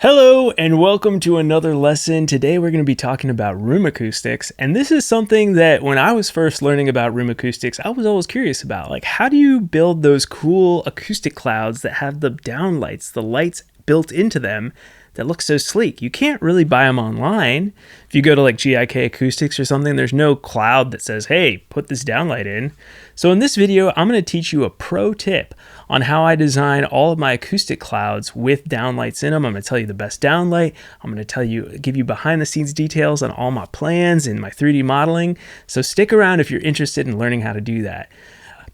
Hello and welcome to another lesson. Today we're going to be talking about room acoustics, and this is something that when I was first learning about room acoustics, I was always curious about. Like, how do you build those cool acoustic clouds that have the downlights, the lights built into them that look so sleek? You can't really buy them online. If you go to like GIK Acoustics or something, there's no cloud that says, hey, put this downlight in. So in this video, I'm going to teach you a pro tip on how I design all of my acoustic clouds with downlights in them. I'm going to tell you the best downlight. I'm going to give you behind the scenes details on all my plans and my 3D modeling. So stick around if you're interested in learning how to do that.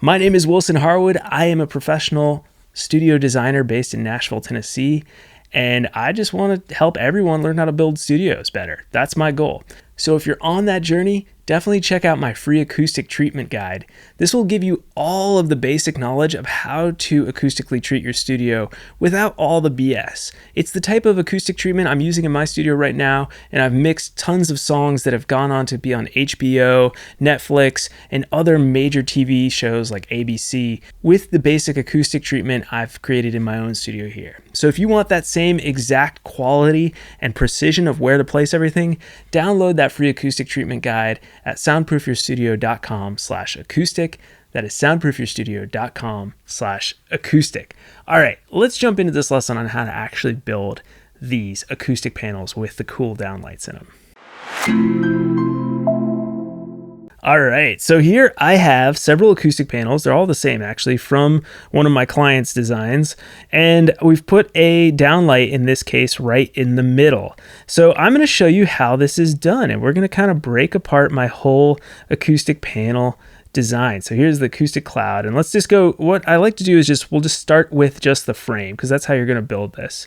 My name is Wilson Harwood. I am a professional studio designer based in Nashville, Tennessee. And I just want to help everyone learn how to build studios better. That's my goal. So if you're on that journey, definitely check out my free acoustic treatment guide. This will give you all of the basic knowledge of how to acoustically treat your studio without all the BS. It's the type of acoustic treatment I'm using in my studio right now, and I've mixed tons of songs that have gone on to be on HBO, Netflix, and other major TV shows like ABC with the basic acoustic treatment I've created in my own studio here. So if you want that same exact quality and precision of where to place everything, download that free acoustic treatment guide at soundproofyourstudio.com/acoustic. That is soundproofyourstudio.com/acoustic. All right, let's jump into this lesson on how to actually build these acoustic panels with the cool downlights in them. All right, so here I have several acoustic panels. They're all the same actually from one of my clients' designs. And we've put a downlight in this case right in the middle. So I'm gonna show you how this is done, and we're gonna kind of break apart my whole acoustic panel design. So here's the acoustic cloud, and let's just go, what I like to do is we'll just start with just the frame, because that's how you're gonna build this.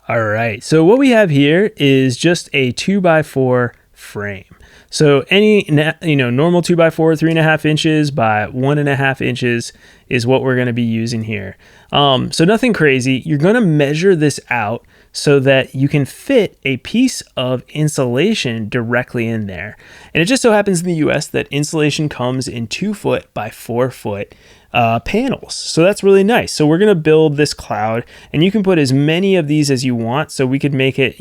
All right, so what we have here is just a 2x4 frame. So any normal 2x4, 3.5 inches by 1.5 inches is what we're going to be using here. So nothing crazy. You're going to measure this out so that you can fit a piece of insulation directly in there. And it just so happens in the US that insulation comes in 2 foot by 4 foot panels. So that's really nice. So we're going to build this cloud, and you can put as many of these as you want. So we could make it,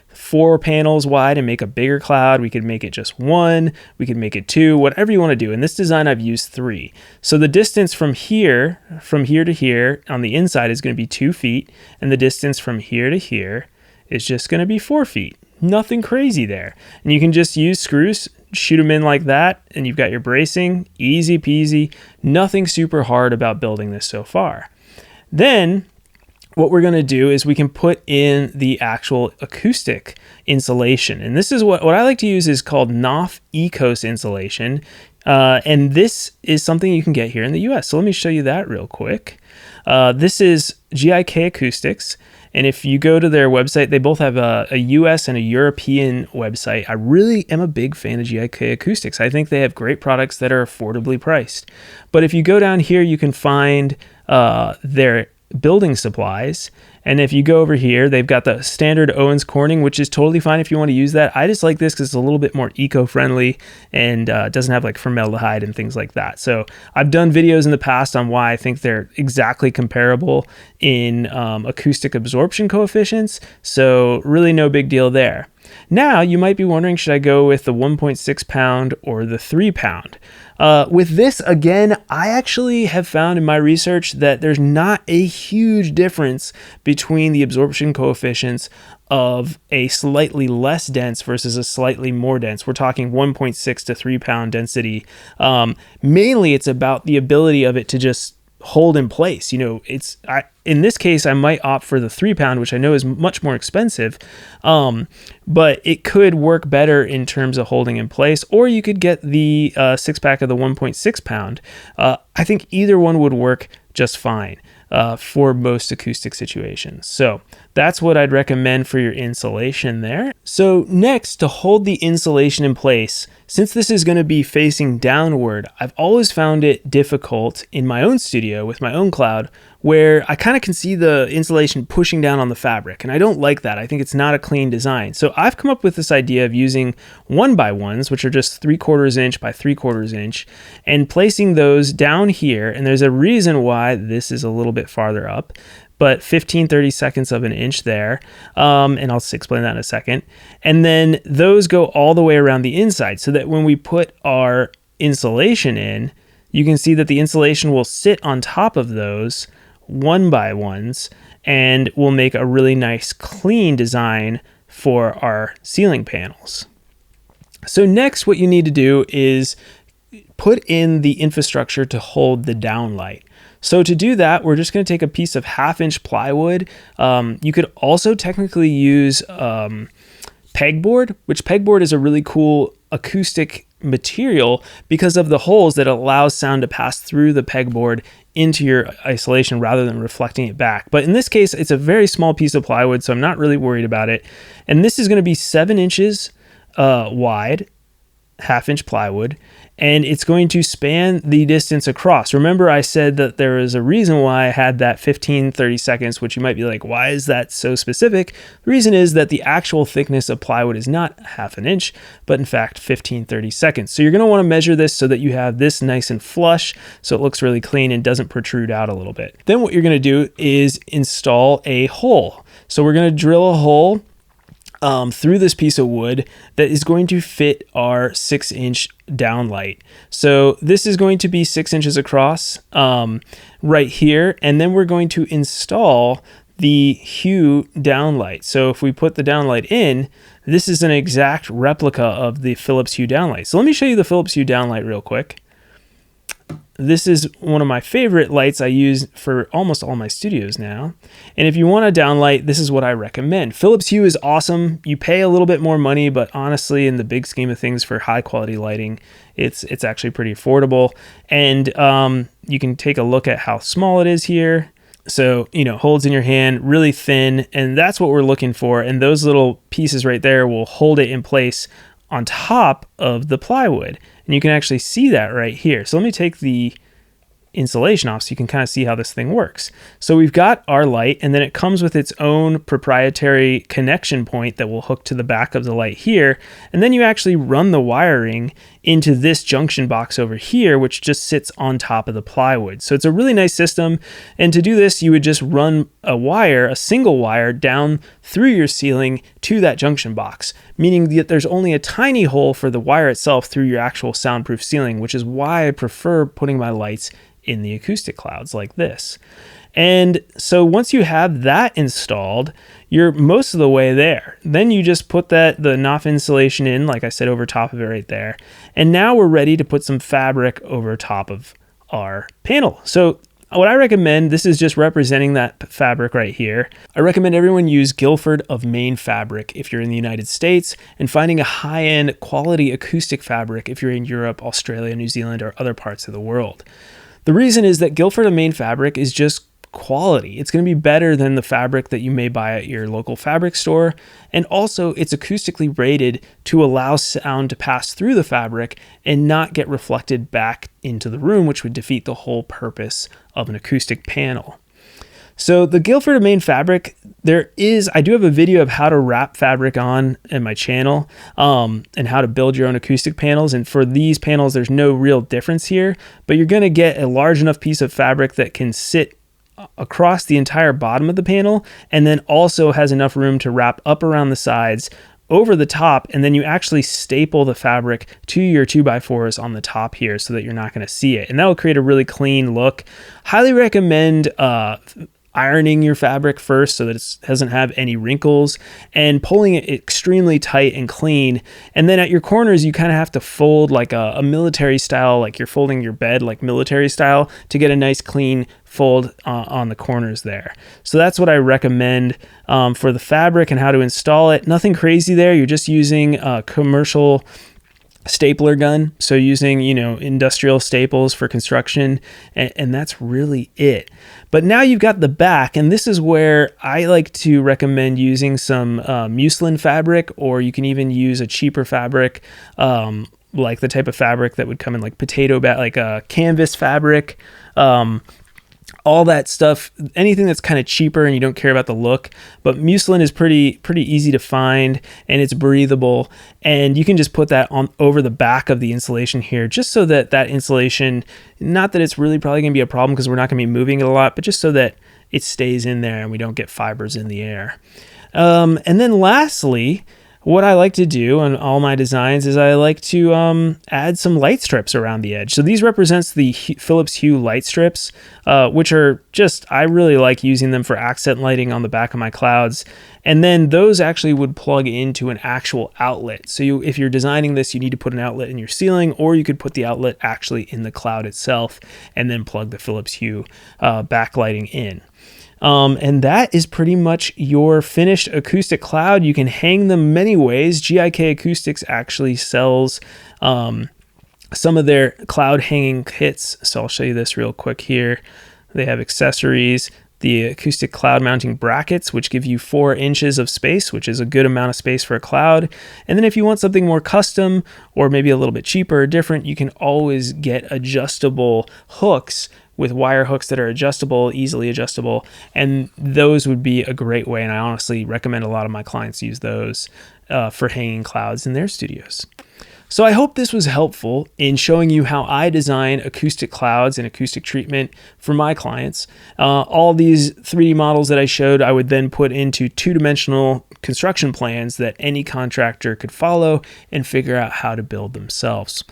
4 panels wide and make a bigger cloud. We could make it just 1. We could make it 2, whatever you want to do. In this design, I've used 3. So the distance from here to here on the inside is going to be 2 feet. And the distance from here to here is just going to be 4 feet. Nothing crazy there. And you can just use screws, shoot them in like that, and you've got your bracing. Easy peasy. Nothing super hard about building this so far. Then what we're going to do is we can put in the actual acoustic insulation. And this is what I like to use is called Knopf Ecos insulation. And this is something you can get here in the US. So let me show you that real quick. This is GIK Acoustics. And if you go to their website, they both have a US and a European website. I really am a big fan of GIK Acoustics. I think they have great products that are affordably priced. But if you go down here, you can find their building supplies. And if you go over here, they've got the standard Owens Corning, which is totally fine if you want to use that. I just like this because it's a little bit more eco-friendly and doesn't have like formaldehyde and things like that. So I've done videos in the past on why I think they're exactly comparable in acoustic absorption coefficients. So really no big deal there. Now you might be wondering, should I go with the 1.6 pound or the 3 pound? With this, again, I actually have found in my research that there's not a huge difference between the absorption coefficients of a slightly less dense versus a slightly more dense. We're talking 1.6 to 3 pound density. Mainly it's about the ability of it to just hold in place. In this case, I might opt for the 3 pound, which I know is much more expensive, but it could work better in terms of holding in place, or you could get the 6-pack of the 1.6 pound. I think either one would work just fine for most acoustic situations. So that's what I'd recommend for your insulation there. So next, to hold the insulation in place, since this is going to be facing downward, I've always found it difficult in my own studio with my own cloud, where I kind of can see the insulation pushing down on the fabric, and I don't like that. I think it's not a clean design. So I've come up with this idea of using 1x1s, which are just 3/4 inch by 3/4 inch, and placing those down here. And there's a reason why this is a little bit farther up, but 15-30 seconds of an inch there. And I'll explain that in a second. And then those go all the way around the inside so that when we put our insulation in, you can see that the insulation will sit on top of those one by ones and will make a really nice clean design for our ceiling panels. So next, what you need to do is put in the infrastructure to hold the downlight. So to do that, we're just going to take a piece of 1/2-inch plywood. You could also technically use pegboard, which pegboard is a really cool acoustic material because of the holes that allows sound to pass through the pegboard into your isolation rather than reflecting it back. But in this case, it's a very small piece of plywood, so I'm not really worried about it. And this is going to be 7 inches wide, 1/2-inch plywood, and it's going to span the distance across. Remember, I said that there is a reason why I had that 15-30 seconds, which you might be like, why is that so specific? The reason is that the actual thickness of plywood is not 1/2 inch, but in fact 15-30 seconds. So you're going to want to measure this so that you have this nice and flush, so it looks really clean and doesn't protrude out a little bit. Then what you're going to do is install a hole. So we're going to drill a hole through this piece of wood that is going to fit our 6-inch downlight. So this is going to be 6 inches across right here, and then we're going to install the Hue downlight. So if we put the downlight in, this is an exact replica of the Philips Hue downlight. So let me show you the Philips Hue downlight real quick. This is one of my favorite lights I use for almost all my studios now. And if you want a downlight, this is what I recommend. Philips Hue is awesome. You pay a little bit more money, but honestly, in the big scheme of things for high quality lighting, it's actually pretty affordable. And you can take a look at how small it is here. So, holds in your hand, really thin, and that's what we're looking for. And those little pieces right there will hold it in place on top of the plywood. And you can actually see that right here. So let me take the insulation off so you can kind of see how this thing works. So we've got our light, and then it comes with its own proprietary connection point that will hook to the back of the light here. And then you actually run the wiring into this junction box over here, which just sits on top of the plywood. So it's a really nice system. And to do this, you would just run a single wire down through your ceiling to that junction box, meaning that there's only a tiny hole for the wire itself through your actual soundproof ceiling, which is why I prefer putting my lights in the acoustic clouds like this. And so once you have that installed, you're most of the way there. Then you just put the NOF insulation in, like I said, over top of it right there. And now we're ready to put some fabric over top of our panel. So what I recommend, this is just representing that fabric right here. I recommend everyone use Guilford of Maine fabric if you're in the United States, and finding a high-end quality acoustic fabric if you're in Europe, Australia, New Zealand, or other parts of the world. The reason is that Guilford of Maine fabric is just quality. It's going to be better than the fabric that you may buy at your local fabric store. And also it's acoustically rated to allow sound to pass through the fabric and not get reflected back into the room, which would defeat the whole purpose of an acoustic panel. So the Guilford of Maine fabric, I do have a video of how to wrap fabric on in my channel, and how to build your own acoustic panels. And for these panels, there's no real difference here, but you're going to get a large enough piece of fabric that can sit across the entire bottom of the panel, and then also has enough room to wrap up around the sides, over the top, and then you actually staple the fabric to your 2x4s on the top here so that you're not going to see it. And that will create a really clean look. Highly recommend ironing your fabric first so that it doesn't have any wrinkles, and pulling it extremely tight and clean. And then at your corners, you kind of have to fold like a military style, like you're folding your bed like military style, to get a nice clean fold on the corners there. So that's what I recommend for the fabric and how to install it. Nothing crazy there. You're just using a commercial stapler gun, so using industrial staples for construction, and that's really it. But now you've got the back, and this is where I like to recommend using some muslin fabric, or you can even use a cheaper fabric, like the type of fabric that would come in like potato bag, like a canvas fabric, all that stuff, anything that's kind of cheaper and you don't care about the look. But muslin is pretty easy to find, and it's breathable, and you can just put that on over the back of the insulation here, just so that insulation, not that it's really probably going to be a problem because we're not going to be moving it a lot, but just so that it stays in there and we don't get fibers in the air. And then lastly, what I like to do on all my designs is I like to add some light strips around the edge. So these represents the Philips Hue light strips, which are just, I really like using them for accent lighting on the back of my clouds. And then those actually would plug into an actual outlet. So if you're designing this, you need to put an outlet in your ceiling, or you could put the outlet actually in the cloud itself and then plug the Philips Hue backlighting in. And that is pretty much your finished acoustic cloud. You can hang them many ways. GIK Acoustics actually sells some of their cloud hanging kits. So I'll show you this real quick here. They have accessories, the acoustic cloud mounting brackets, which give you 4 inches of space, which is a good amount of space for a cloud. And then if you want something more custom or maybe a little bit cheaper or different, you can always get adjustable hooks with wire hooks that are adjustable, easily adjustable, and those would be a great way, and I honestly recommend a lot of my clients use those for hanging clouds in their studios. So I hope this was helpful in showing you how I design acoustic clouds and acoustic treatment for my clients. All these 3D models that I showed, I would then put into 2-dimensional construction plans that any contractor could follow and figure out how to build themselves.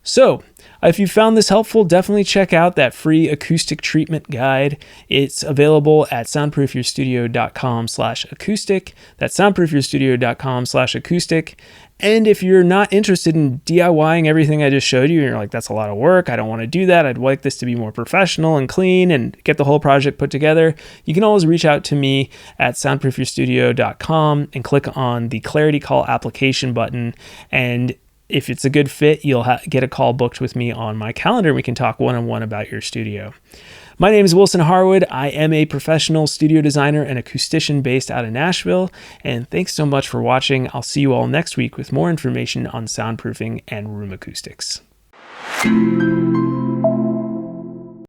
So if you found this helpful, definitely check out that free acoustic treatment guide. It's available at soundproofyourstudio.com/acoustic. That's soundproofyourstudio.com/acoustic. And if you're not interested in DIYing everything I just showed you, and you're like, that's a lot of work, I don't want to do that, I'd like this to be more professional and clean and get the whole project put together, you can always reach out to me at soundproofyourstudio.com and click on the Clarity Call application button. And if it's a good fit, you'll get a call booked with me on my calendar, and we can talk one-on-one about your studio. My name is Wilson Harwood. I am a professional studio designer and acoustician based out of Nashville, and thanks so much for watching. I'll see you all next week with more information on soundproofing and room acoustics.